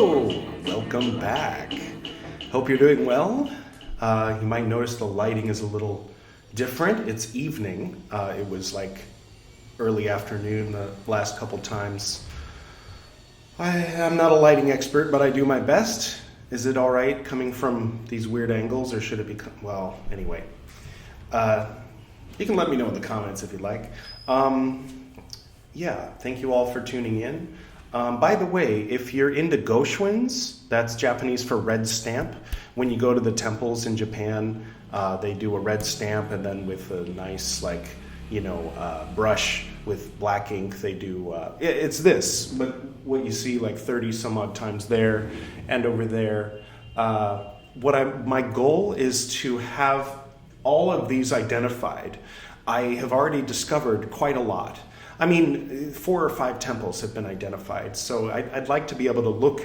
Hello, welcome back. Hope you're doing well. You might notice the lighting is a little different. It's evening. It was like early afternoon the last couple times. I'm not a lighting expert, but I do my best. Is it all right coming from these weird angles, or should it be? Well, anyway, you can let me know in the comments if you'd like. Yeah, thank you all for tuning in. By the way, if you're into Goshuins, that's Japanese for red stamp. When you go to the temples in Japan, they do a red stamp, and then with a nice, brush with black ink, they do, it's this, but what you see like 30 some odd times there and over there. My goal is to have all of these identified. I have already discovered quite a lot. 4 or 5 temples have been identified, so I'd like to be able to look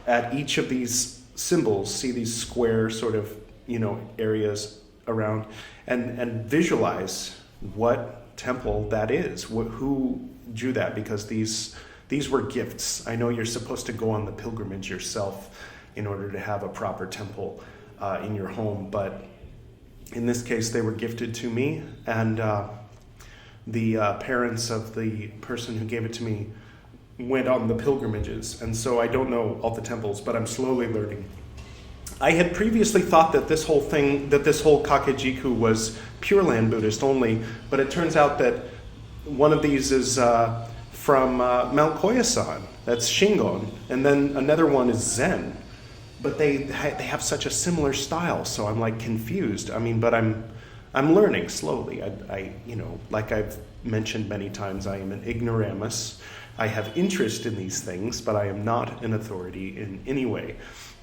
at each of these symbols, see these square sort of, areas around, and visualize what temple that is, who drew that, because these were gifts. I know you're supposed to go on the pilgrimage yourself in order to have a proper temple in your home, but in this case, they were gifted to me, and the parents of the person who gave it to me went on the pilgrimages, and so I don't know all the temples, but I'm slowly learning. I had previously thought that this whole Kakejiku was Pure Land Buddhist only, but it turns out that one of these is from Mount Koyasan, that's Shingon, and then another one is Zen. But they have such a similar style, so I'm like confused. But I'm learning slowly. I like I've mentioned many times, I am an ignoramus. I have interest in these things, but I am not an authority in any way.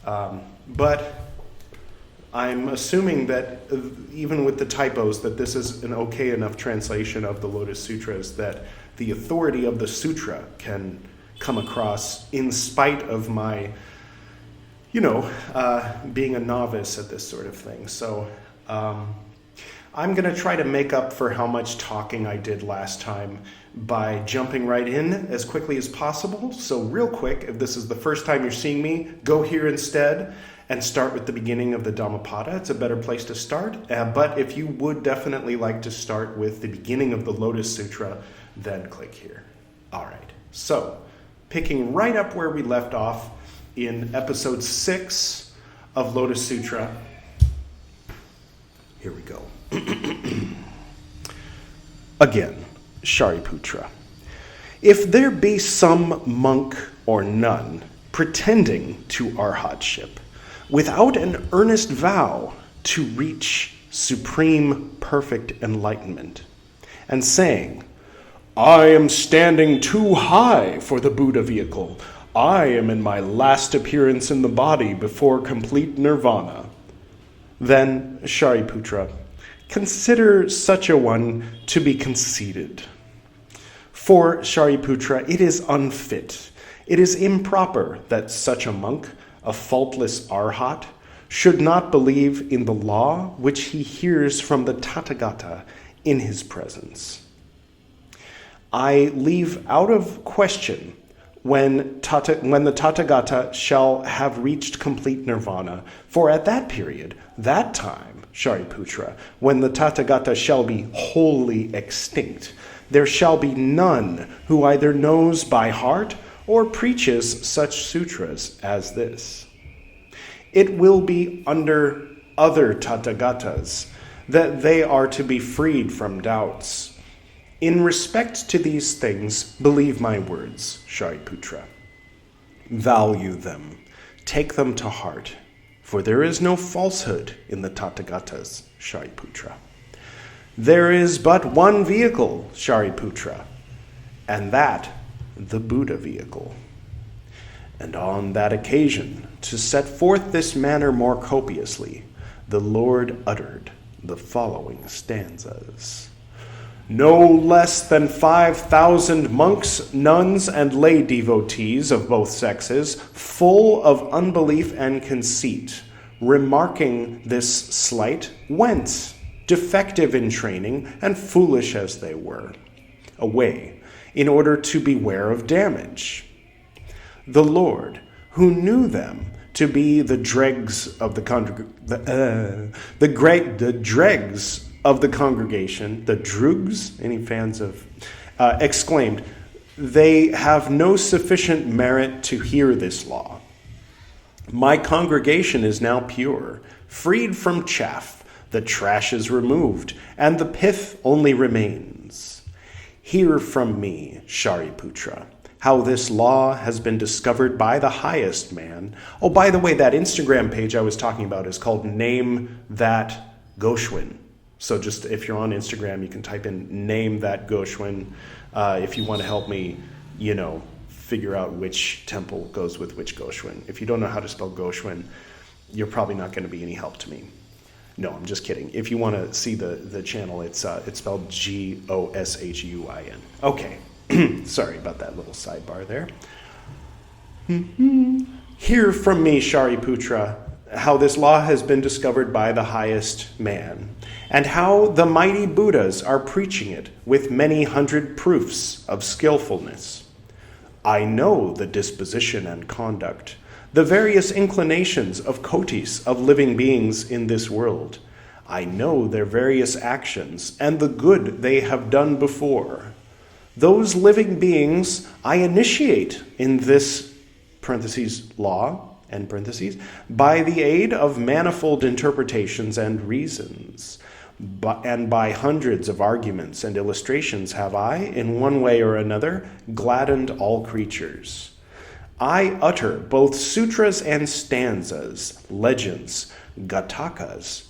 But I'm assuming that even with the typos, that this is an okay enough translation of the Lotus Sutras, that the authority of the sutra can come across in spite of my, being a novice at this sort of thing. So I'm going to try to make up for how much talking I did last time by jumping right in as quickly as possible. So real quick, if this is the first time you're seeing me, go here instead and start with the beginning of the Dhammapada. It's a better place to start. But if you would definitely like to start with the beginning of the Lotus Sutra, then click here. All right. So picking right up where we left off in episode 6 of Lotus Sutra. Here we go. Again, Shariputra. If there be some monk or nun pretending to arhatship, without an earnest vow to reach supreme perfect enlightenment, and saying, I am standing too high for the Buddha vehicle, I am in my last appearance in the body before complete nirvana, then, Shariputra, consider such a one to be conceited. For, Shariputra, it is unfit, it is improper that such a monk, a faultless arhat, should not believe in the law which he hears from the Tathagata in his presence. I leave out of question when the Tathagata shall have reached complete nirvana, for at that period, that time, Shariputra, when the Tathagata shall be wholly extinct, there shall be none who either knows by heart or preaches such sutras as this. It will be under other Tathagatas that they are to be freed from doubts. In respect to these things, believe my words, Shariputra. Value them, take them to heart, for there is no falsehood in the Tathagatas, Shariputra. There is but one vehicle, Shariputra, and that the Buddha vehicle. And on that occasion, to set forth this matter more copiously, the Lord uttered the following stanzas. No less than 5,000 monks, nuns, and lay devotees of both sexes, full of unbelief and conceit, remarking this slight, went, defective in training and foolish as they were, away in order to beware of damage. The Lord, who knew them to be the dregs of the dregs of the congregation, the drugs, any fans of, exclaimed, "They have no sufficient merit to hear this law. My congregation is now pure, freed from chaff, the trash is removed, and the pith only remains. Hear from me, Shariputra, how this law has been discovered by the highest man." Oh, by the way, that Instagram page I was talking about is called Name That Goshwin. So just if you're on Instagram, you can type in Name That Goshwin if you want to help me, figure out which temple goes with which Goshwin. If you don't know how to spell Goshwin, you're probably not going to be any help to me. No, I'm just kidding. If you want to see the channel, it's spelled Goshun. Okay. Sorry about that little sidebar there. Hear from me, Shariputra, how this law has been discovered by the highest man, and how the mighty Buddhas are preaching it with many hundred proofs of skillfulness. I know the disposition and conduct, the various inclinations of kotis of living beings in this world. I know their various actions and the good they have done before. Those living beings I initiate in this, parentheses, law, end parentheses, by the aid of manifold interpretations and reasons. And by hundreds of arguments and illustrations have I, in one way or another, gladdened all creatures. I utter both sutras and stanzas, legends, gatakas,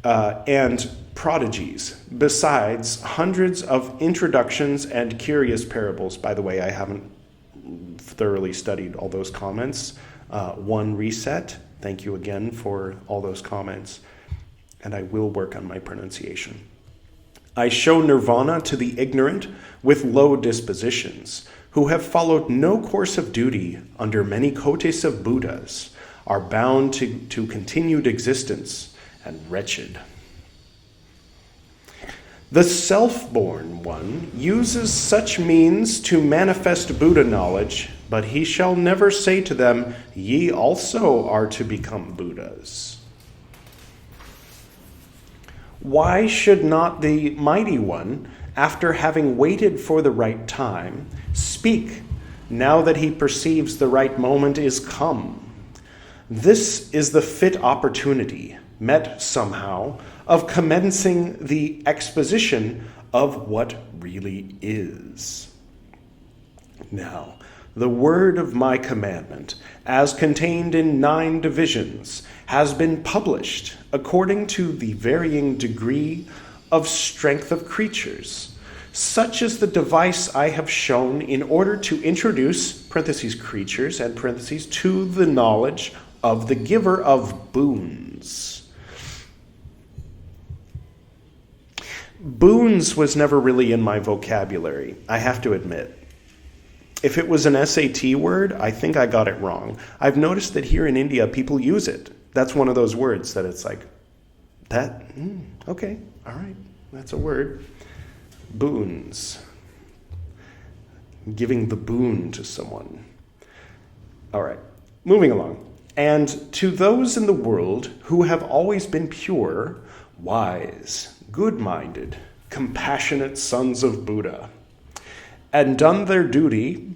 and prodigies, besides hundreds of introductions and curious parables. By the way, I haven't thoroughly studied all those comments. One reset. Thank you again for all those comments. And I will work on my pronunciation. I show nirvana to the ignorant with low dispositions, who have followed no course of duty under many kotis of Buddhas, are bound to continued existence and wretched. The self-born one uses such means to manifest Buddha knowledge, but he shall never say to them, "Ye also are to become Buddhas." Why should not the mighty one, after having waited for the right time, speak now that he perceives the right moment is come? This is the fit opportunity, met somehow, of commencing the exposition of what really is. Now, the word of my commandment, as contained in 9 divisions, has been published according to the varying degree of strength of creatures. Such is the device I have shown in order to introduce, parentheses, creatures, and parentheses, to the knowledge of the giver of boons. Boons was never really in my vocabulary, I have to admit. If it was an SAT word, I think I got it wrong. I've noticed that here in India, people use it. That's one of those words that it's like, okay, all right, that's a word. Boons. Giving the boon to someone. All right, moving along. And to those in the world who have always been pure, wise, good-minded, compassionate sons of Buddha, and done their duty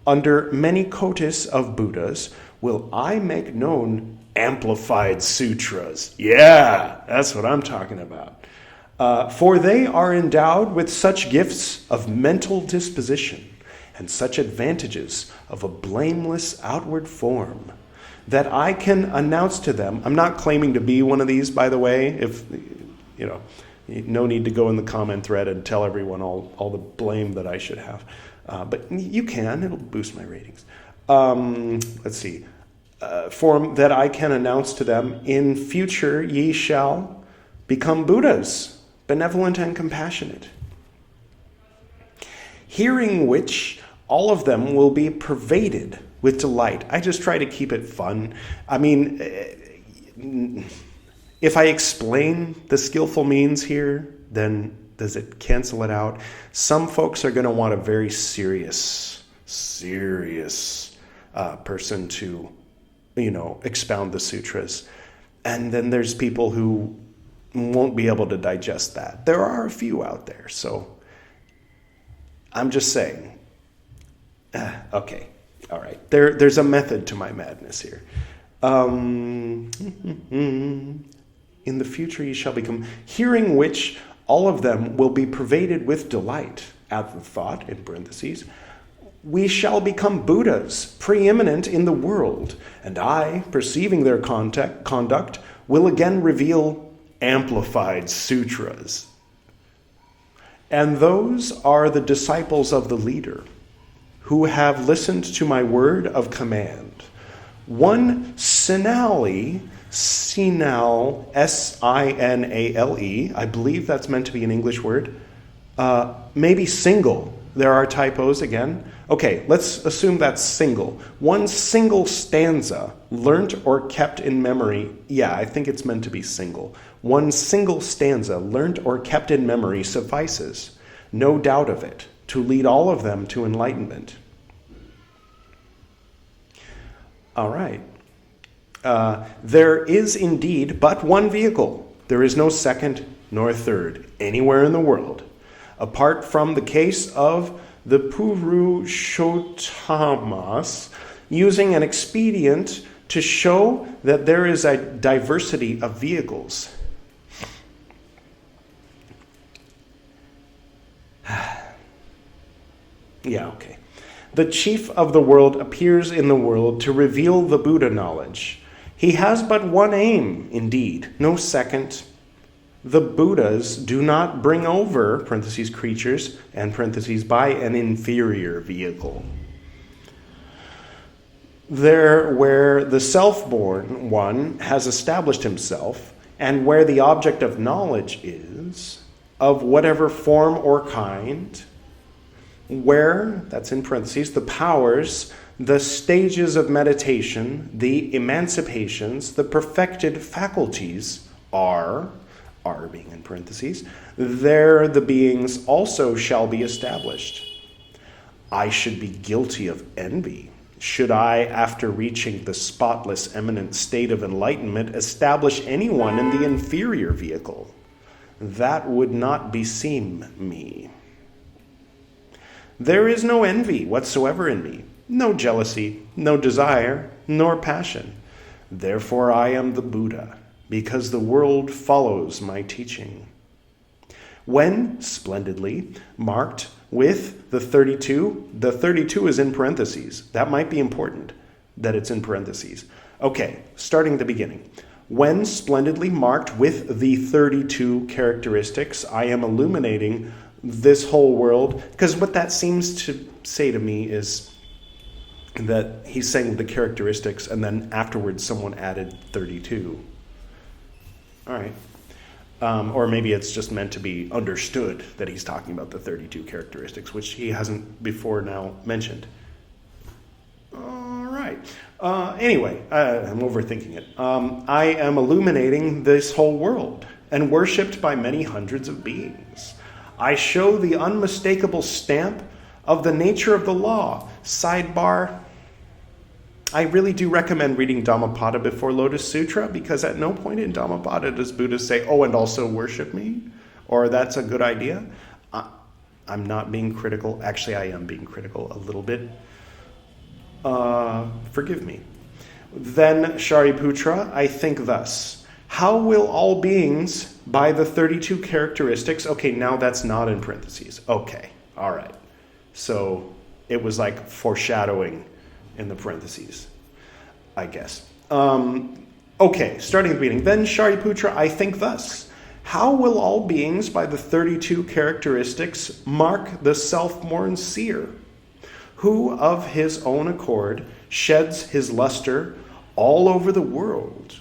under many kotis of Buddhas, will I make known amplified sutras. Yeah, that's what I'm talking about. For they are endowed with such gifts of mental disposition and such advantages of a blameless outward form that I can announce to them. I'm not claiming to be one of these, by the way. If no need to go in the comment thread and tell everyone all the blame that I should have. But you can. It'll boost my ratings. Let's see. Form that I can announce to them, in future ye shall become Buddhas, benevolent and compassionate. Hearing which, all of them will be pervaded with delight. I just try to keep it fun. I mean, if I explain the skillful means here, then does it cancel it out? Some folks are going to want a very serious serious person to, expound the sutras. And then there's people who won't be able to digest that. There are a few out there, so I'm just saying. Okay, all right. There's a method to my madness here. In the future ye shall become, hearing which all of them will be pervaded with delight, at the thought, in parentheses, we shall become Buddhas, preeminent in the world, and I, perceiving their conduct, will again reveal amplified sutras. And those are the disciples of the leader, who have listened to my word of command. One Sinale, S-I-N-A-L-E, I believe that's meant to be an English word, maybe single. There are typos again. Okay, let's assume that's single. One single stanza, learnt or kept in memory. Yeah, I think it's meant to be single. One single stanza, learnt or kept in memory, suffices, no doubt of it, to lead all of them to enlightenment. All right. There is indeed but one vehicle. There is no second nor third anywhere in the world, apart from the case of the Purushottamas, using an expedient to show that there is a diversity of vehicles. Yeah, okay. The chief of the world appears in the world to reveal the Buddha knowledge. He has but one aim, indeed, no second. The Buddhas do not bring over, parentheses, creatures, and parentheses, by an inferior vehicle. There, where the self-born one has established himself, and where the object of knowledge is, of whatever form or kind, where, that's in parentheses, the powers, the stages of meditation, the emancipations, the perfected faculties are being in parentheses, there the beings also shall be established. I should be guilty of envy, should I, after reaching the spotless, eminent state of enlightenment, establish anyone in the inferior vehicle. That would not beseem me. There is no envy whatsoever in me, no jealousy, no desire, nor passion. Therefore I am the Buddha, because the world follows my teaching. When splendidly marked with the 32 is in parentheses. That might be important that it's in parentheses. Okay, starting at the beginning. When splendidly marked with the 32 characteristics, I am illuminating this whole world, because what that seems to say to me is that he's saying the characteristics and then afterwards someone added 32. All right. Or maybe it's just meant to be understood that he's talking about the 32 characteristics, which he hasn't before now mentioned. All right. Anyway, I'm overthinking it. I am illuminating this whole world and worshipped by many hundreds of beings. I show the unmistakable stamp of the nature of the law. Sidebar, I really do recommend reading Dhammapada before Lotus Sutra, because at no point in Dhammapada does Buddha say, oh, and also worship me, or that's a good idea. I'm not being critical. Actually, I am being critical a little bit. Forgive me. Then, Shariputra, I think thus. How will all beings, by the 32 characteristics, okay, now that's not in parentheses. Okay, all right. So it was like foreshadowing in the parentheses, I guess. Okay, starting at the beginning. Then, Shariputra, I think thus. How will all beings, by the 32 characteristics, mark the self-born seer, who of his own accord sheds his luster all over the world?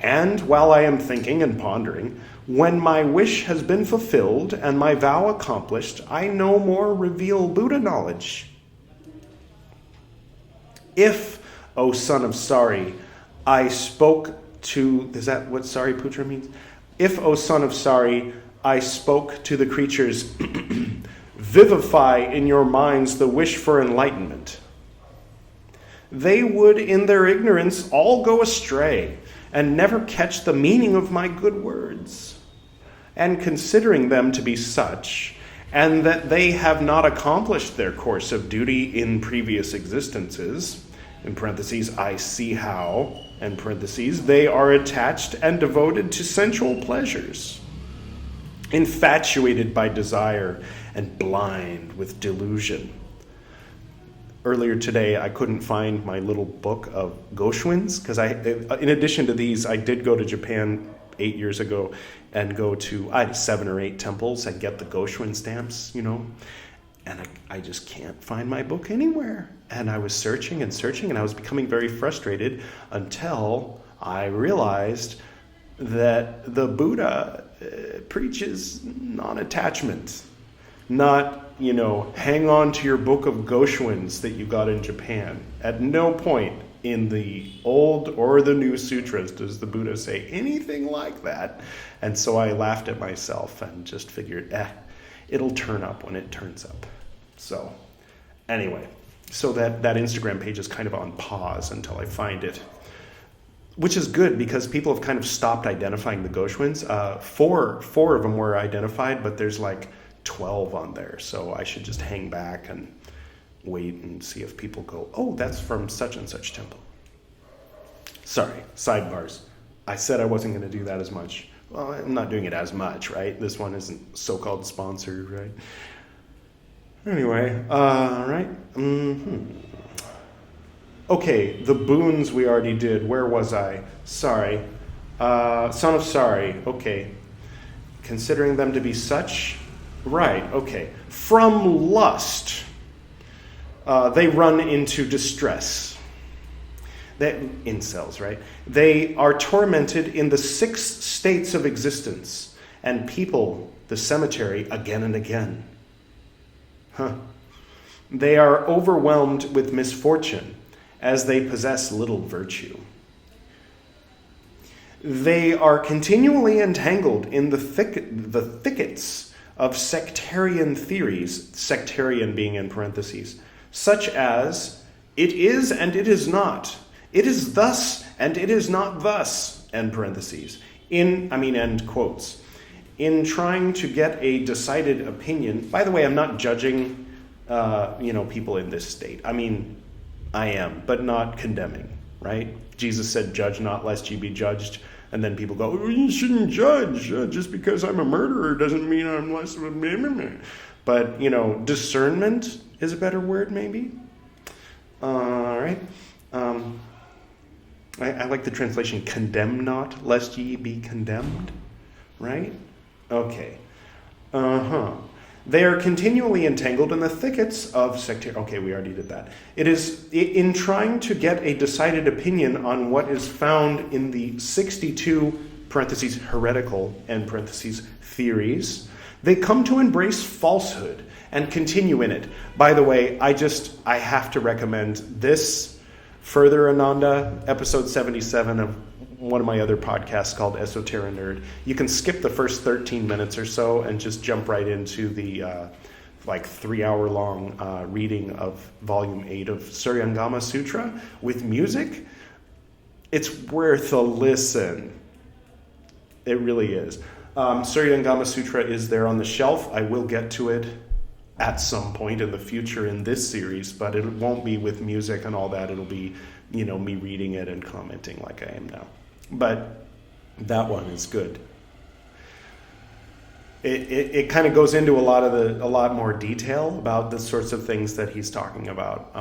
And while I am thinking and pondering, when my wish has been fulfilled and my vow accomplished, I no more reveal Buddha knowledge. If, O son of Sari, I spoke to... Is that what Sariputra means? If, O son of Sari, I spoke to the creatures vivify in your minds the wish for enlightenment. They would, in their ignorance, all go astray and never catch the meaning of my good words. And considering them to be such, and that they have not accomplished their course of duty in previous existences, in parentheses, I see how, in parentheses, they are attached and devoted to sensual pleasures, infatuated by desire and blind with delusion. Earlier today, I couldn't find my little book of Goshuins, because in addition to these, I did go to Japan 8 years ago and go to 7 or 8 temples and get the Goshuin stamps, and I just can't find my book anywhere. And I was searching and searching, and I was becoming very frustrated until I realized that the Buddha preaches non-attachment, not, hang on to your book of Goshuins that you got in Japan. At no point in the old or the new sutras does the Buddha say anything like that. And so I laughed at myself and just figured, it'll turn up when it turns up. So anyway, so that Instagram page is kind of on pause until I find it, which is good because people have kind of stopped identifying the Goshuins. Four of them were identified, but there's like 12 on there. So I should just hang back and wait and see if people go, oh, that's from such and such temple. Sorry, sidebars. I said I wasn't going to do that as much. Well, I'm not doing it as much, right? This one isn't so-called sponsored, right? Anyway, right? Okay, the boons we already did. Where was I? Sorry. Son of Sorry. Okay. Considering them to be such. Right, okay. From lust, they run into distress. Incels, right? They are tormented in the 6 states of existence and people the cemetery again and again. They are overwhelmed with misfortune as they possess little virtue. They are continually entangled in the thickets of sectarian theories, sectarian being in parentheses, such as, it is and it is not, it is thus and it is not thus, end parentheses, end quotes. In trying to get a decided opinion, by the way, I'm not judging, people in this state. I am, but not condemning, right? Jesus said, judge not lest ye be judged. And then people go, oh, you shouldn't judge. Just because I'm a murderer doesn't mean I'm less of a... But, discernment is a better word, maybe. All right. I like the translation, condemn not, lest ye be condemned. Right? Okay. They are continually entangled in the thickets of sectarian... Okay, we already did that. It is in trying to get a decided opinion on what is found in the 62, parentheses, heretical, end parentheses, theories, they come to embrace falsehood and continue in it. By the way, I have to recommend this Further Ananda, episode 77 of one of my other podcasts called Esoteric Nerd. You can skip the first 13 minutes or so and just jump right into the 3-hour-long reading of Volume 8 of Suryangama Sutra with music. It's worth a listen. It really is. Suryangama Sutra is there on the shelf. I will get to it at some point in the future in this series, but it won't be with music and all that. It'll be, me reading it and commenting like I am now. But that one is good. It kind of goes into a lot more detail about the sorts of things that he's talking about.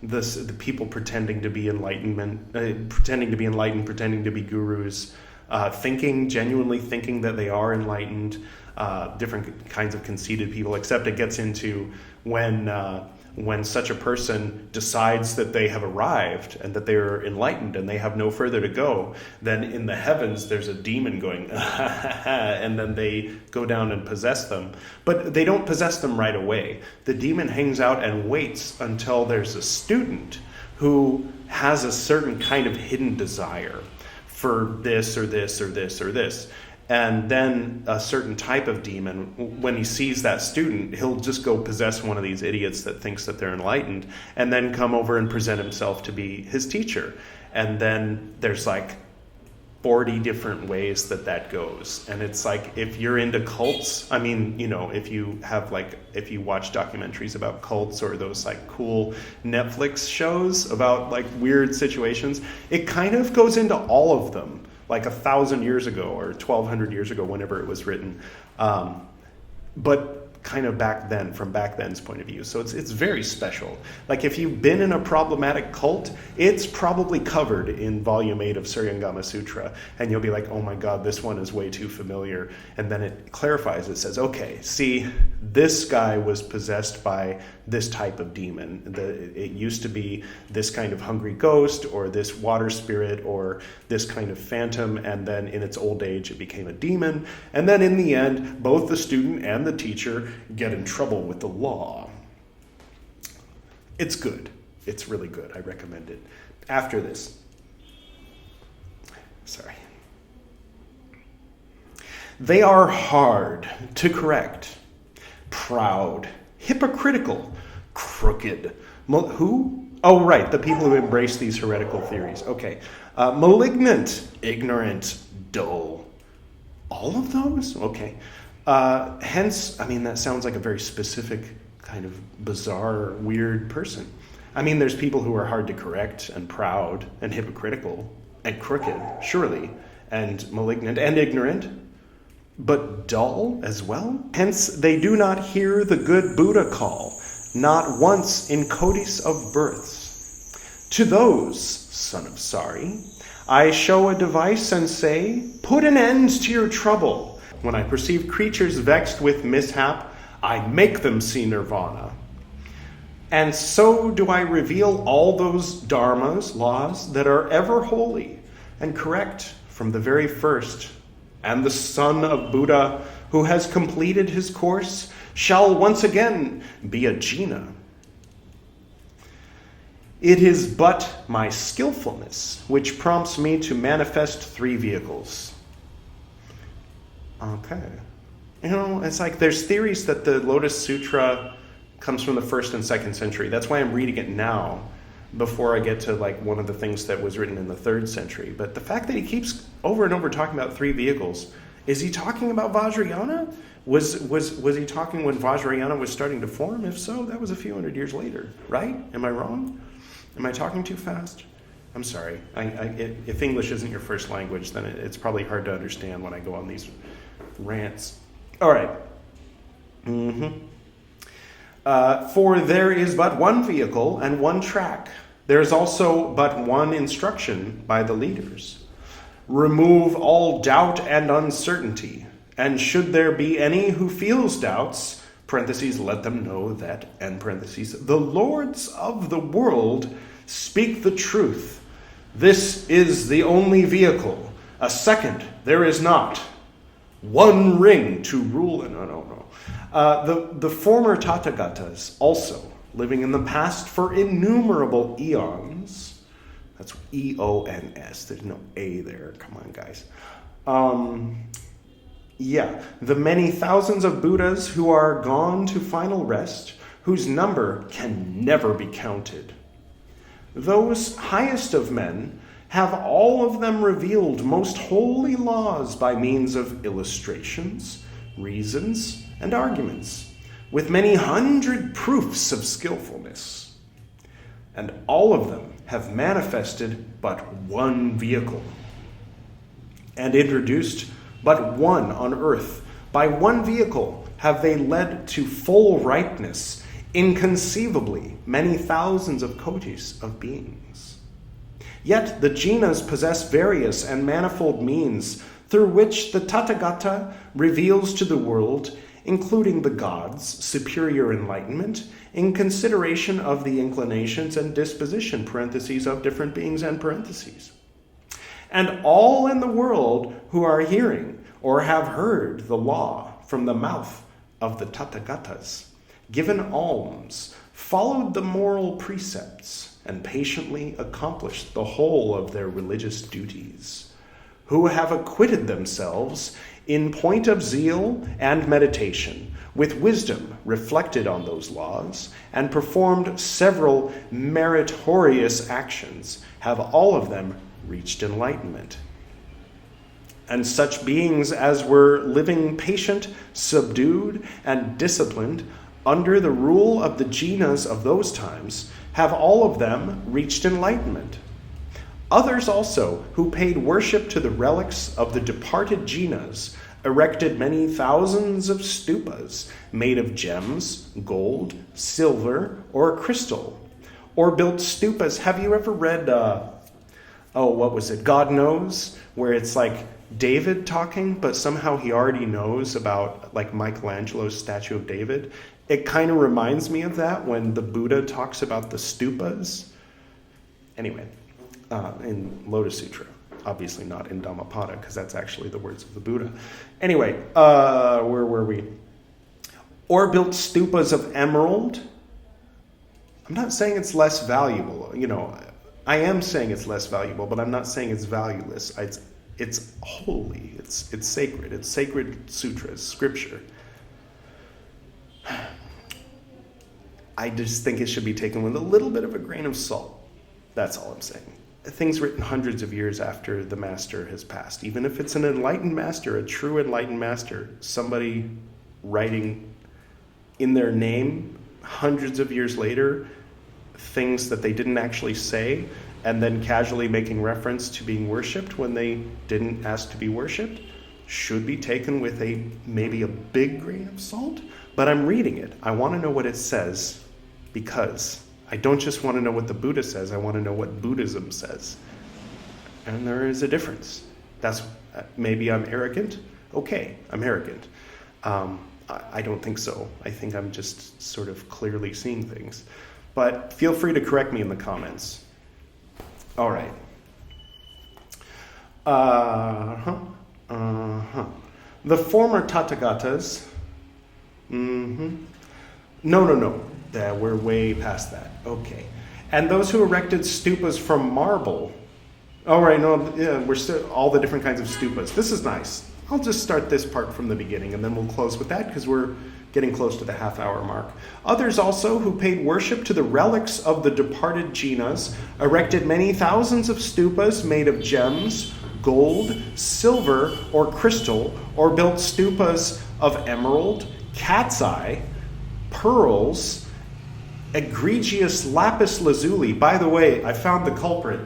The people pretending to be enlightened, pretending to be gurus, genuinely thinking that they are enlightened. Different kinds of conceited people, except it gets into when such a person decides that they have arrived and that they're enlightened and they have no further to go, then in the heavens there's a demon going, and then they go down and possess them. But they don't possess them right away. The demon hangs out and waits until there's a student who has a certain kind of hidden desire for this or this or this or this. And then a certain type of demon, when he sees that student, he'll just go possess one of these idiots that thinks that they're enlightened, and then come over and present himself to be his teacher. And then there's like 40 different ways that goes. And it's like, if you're into cults, I mean, if you watch documentaries about cults or those like cool Netflix shows about like weird situations, it kind of goes into all of them. Like 1,000 years ago or 1,200 years ago, whenever it was written, but kind of back then, from back then's point of view. So it's very special. Like if you've been in a problematic cult, it's probably covered in Volume 8 of Suryangama Sutra, and you'll be like, oh my God, this one is way too familiar. And then it clarifies, it says, okay, see, this guy was possessed by this type of demon. It used to be this kind of hungry ghost, or this water spirit, or this kind of phantom, and then in its old age it became a demon. And then in the end, both the student and the teacher get in trouble with the law. It's good. It's really good. I recommend it. After this. Sorry. They are hard to correct, proud, hypocritical, crooked. Who? Oh, right, the people who embrace these heretical theories. Okay. Malignant, ignorant, dull. All of those? Okay. Hence, I mean, that sounds like a very specific kind of bizarre, weird person. I mean, there's people who are hard to correct and proud and hypocritical and crooked, surely, and malignant and ignorant, but dull as well. Hence, they do not hear the good Buddha call, not once in codice of births. To those, son of Sari, I show a device and say, put an end to your trouble. When I perceive creatures vexed with mishap, I make them see nirvana. And so do I reveal all those dharmas, laws, that are ever holy and correct from the very first. And the son of Buddha, who has completed his course, shall once again be a jina. It is but my skillfulness which prompts me to manifest 3 vehicles. Okay. It's like there's theories that the Lotus Sutra comes from the 1st and 2nd century. That's why I'm reading it now, before I get to like one of the things that was written in the 3rd century. But the fact that he keeps over and over talking about 3 vehicles, is he talking about Vajrayana? Was he talking when Vajrayana was starting to form? If so, that was a few hundred years later, right? Am I wrong? Am I talking too fast? I'm sorry. If English isn't your first language, then it's probably hard to understand when I go on these rants. All right. For there is but one vehicle and one track. There is also but one instruction by the leaders. Remove all doubt and uncertainty. And should there be any who feels doubts, parentheses, let them know that, and parentheses, the lords of the world speak the truth. This is the only vehicle. A second there is not. One ring to rule. No. The former Tathagatas also, living in the past for innumerable eons. That's E-O-N-S. There's no A there. Come on, guys. The many thousands of Buddhas who are gone to final rest, whose number can never be counted. Those highest of men have all of them revealed most holy laws by means of illustrations, reasons, and arguments, with many hundred proofs of skillfulness. And all of them have manifested but one vehicle, and introduced but one on earth. By one vehicle have they led to full ripeness, inconceivably many thousands of kotis of beings. Yet the jinas possess various and manifold means through which the Tathagata reveals to the world, including the gods, superior enlightenment, in consideration of the inclinations and disposition, parentheses, of different beings, and parentheses. And all in the world who are hearing or have heard the law from the mouth of the Tathagatas, given alms, followed the moral precepts, and patiently accomplished the whole of their religious duties, who have acquitted themselves in point of zeal and meditation, with wisdom reflected on those laws, and performed several meritorious actions, have all of them reached enlightenment. And such beings as were living patient, subdued, and disciplined under the rule of the jinas of those times, have all of them reached enlightenment. Others also, who paid worship to the relics of the departed jinas, erected many thousands of stupas made of gems, gold, silver, or crystal, or built stupas. Have you ever read, what was it, God Knows, where it's like David talking, but somehow he already knows about like Michelangelo's statue of David? It kind of reminds me of that when the Buddha talks about the stupas. Anyway, in Lotus Sutra. Obviously not in Dhammapada, because that's actually the words of the Buddha. Anyway, where were we? Or built stupas of emerald. I'm not saying it's less valuable. I am saying it's less valuable, but I'm not saying it's valueless. It's holy. It's sacred. It's sacred sutras, scripture. I just think it should be taken with a little bit of a grain of salt. That's all I'm saying. Things written hundreds of years after the master has passed. Even if it's an enlightened master, a true enlightened master, somebody writing in their name hundreds of years later things that they didn't actually say, and then casually making reference to being worshipped when they didn't ask to be worshipped, should be taken with maybe a big grain of salt. But I'm reading it. I want to know what it says, because I don't just want to know what the Buddha says, I want to know what Buddhism says. And there is a difference. That's maybe I'm arrogant. Okay, I'm arrogant. I don't think so. I think I'm just sort of clearly seeing things. But feel free to correct me in the comments. All right. The former Tathagatas. No. We're way past that. Okay. And those who erected stupas from marble. All right, we're still all the different kinds of stupas. This is nice. I'll just start this part from the beginning, and then we'll close with that because we're getting close to the half-hour mark. Others also, who paid worship to the relics of the departed jinas, erected many thousands of stupas made of gems, gold, silver, or crystal, or built stupas of emerald, cat's eye, pearls, egregious lapis lazuli. By the way, I found the culprit.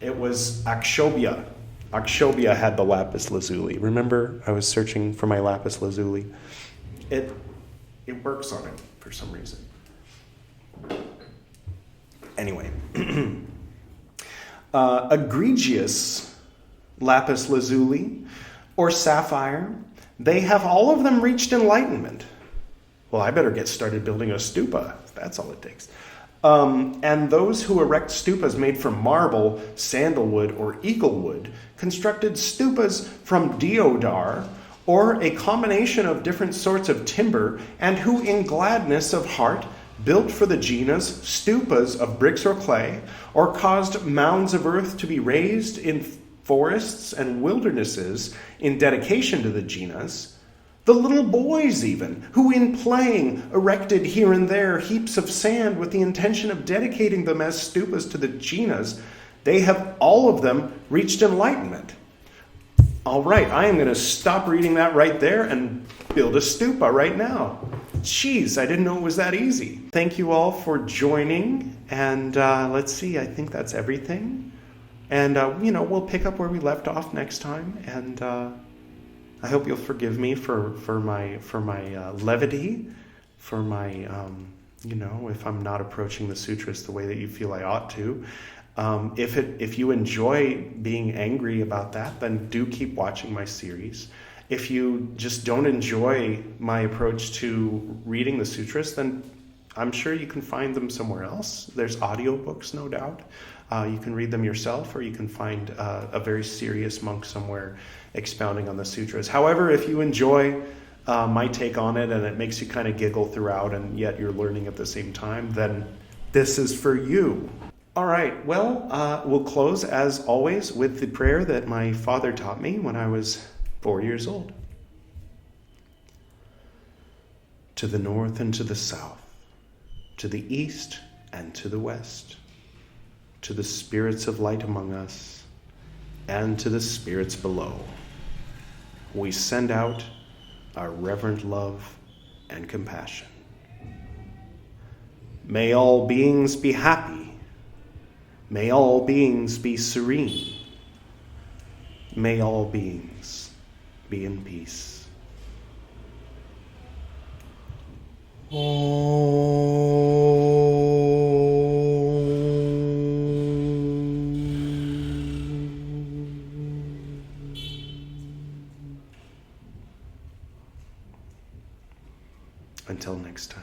It was Akshobhya. Akshobhya had the lapis lazuli. Remember, I was searching for my lapis lazuli. It works on it for some reason. Anyway, egregious lapis lazuli or sapphire, they have all of them reached enlightenment. Well, I better get started building a stupa. That's all it takes. And those who erect stupas made from marble, sandalwood, or eaglewood, constructed stupas from deodar, or a combination of different sorts of timber, and who in gladness of heart built for the jinas stupas of bricks or clay, or caused mounds of earth to be raised in forests and wildernesses in dedication to the jinas. The little boys even, who in playing erected here and there heaps of sand with the intention of dedicating them as stupas to the jinas, they have all of them reached enlightenment. All right, I am going to stop reading that right there and build a stupa right now. Jeez, I didn't know it was that easy. Thank you all for joining, and let's see, I think that's everything. And, we'll pick up where we left off next time, and I hope you'll forgive me for my levity, for my, if I'm not approaching the sutras the way that you feel I ought to. If you enjoy being angry about that, then do keep watching my series. If you just don't enjoy my approach to reading the sutras, then I'm sure you can find them somewhere else. There's audiobooks, no doubt. You can read them yourself, or you can find a very serious monk somewhere expounding on the sutras. However, if you enjoy my take on it and it makes you kind of giggle throughout and yet you're learning at the same time, then this is for you. All right, well, we'll close as always with the prayer that my father taught me when I was 4 years old. To the north and to the south, to the east and to the west, to the spirits of light among us, and to the spirits below, we send out our reverent love and compassion. May all beings be happy. May all beings be serene. May all beings be in peace. Until next time.